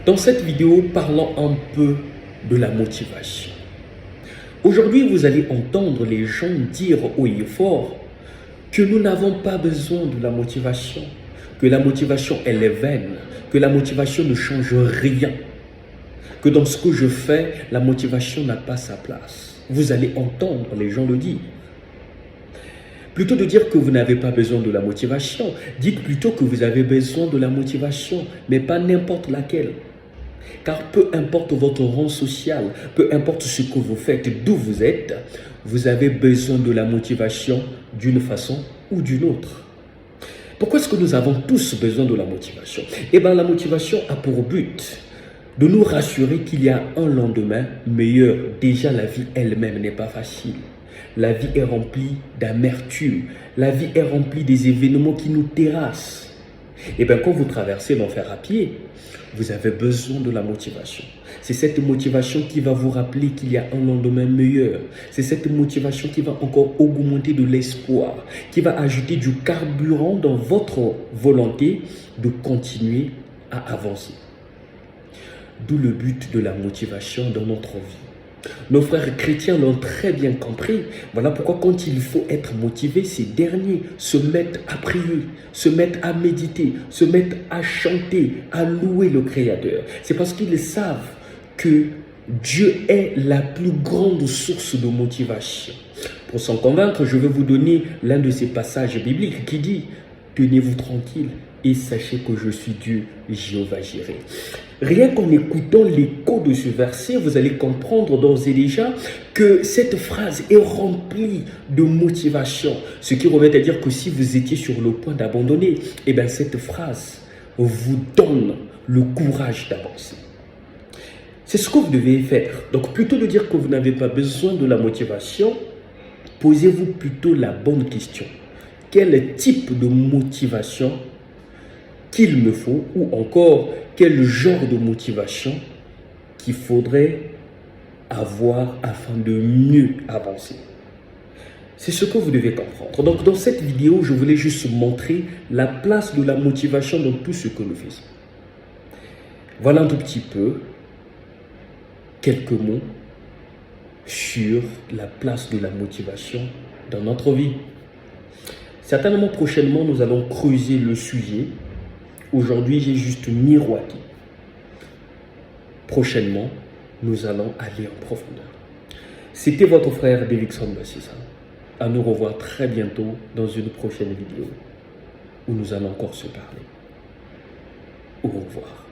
Dans cette vidéo, parlons un peu de la motivation. Aujourd'hui, vous allez entendre les gens dire haut et fort que nous n'avons pas besoin de la motivation, que la motivation elle est vaine, que la motivation ne change rien, que dans ce que je fais, la motivation n'a pas sa place. Vous allez entendre les gens le dire. Plutôt de dire que vous n'avez pas besoin de la motivation, dites plutôt que vous avez besoin de la motivation, mais pas n'importe laquelle. Car peu importe votre rang social, peu importe ce que vous faites, d'où vous êtes, vous avez besoin de la motivation d'une façon ou d'une autre. Pourquoi est-ce que nous avons tous besoin de la motivation? Eh bien, la motivation a pour but de nous rassurer qu'il y a un lendemain meilleur. Déjà, la vie elle-même n'est pas facile. La vie est remplie d'amertume. La vie est remplie des événements qui nous terrassent. Et bien, quand vous traversez l'enfer à pied, vous avez besoin de la motivation. C'est cette motivation qui va vous rappeler qu'il y a un lendemain meilleur. C'est cette motivation qui va encore augmenter de l'espoir, qui va ajouter du carburant dans votre volonté de continuer à avancer. D'où le but de la motivation dans notre vie. Nos frères chrétiens l'ont très bien compris. Voilà pourquoi quand il faut être motivé, ces derniers se mettent à prier, se mettent à méditer, se mettent à chanter, à louer le Créateur. C'est parce qu'ils savent que Dieu est la plus grande source de motivation. Pour s'en convaincre, je vais vous donner l'un de ces passages bibliques qui dit « Tenez-vous tranquille et sachez que je suis Dieu, Jéhovah Jireh ». Rien qu'en écoutant l'écho de ce verset, vous allez comprendre d'ores et déjà que cette phrase est remplie de motivation. Ce qui revient à dire que si vous étiez sur le point d'abandonner, eh bien cette phrase vous donne le courage d'avancer. C'est ce que vous devez faire. Donc plutôt de dire que vous n'avez pas besoin de la motivation, posez-vous plutôt la bonne question. Quel type de motivation qu'il me faut, ou encore quel genre de motivation qu'il faudrait avoir afin de mieux avancer. C'est ce que vous devez comprendre. Donc dans cette vidéo, je voulais juste montrer la place de la motivation dans tout ce que nous faisons. Voilà un tout petit peu quelques mots sur la place de la motivation dans notre vie. Certainement prochainement, nous allons creuser le sujet. Aujourd'hui, j'ai juste miroité. Prochainement, nous allons aller en profondeur. C'était votre frère Davidson Bassissa. À nous revoir très bientôt dans une prochaine vidéo où nous allons encore se parler. Au revoir.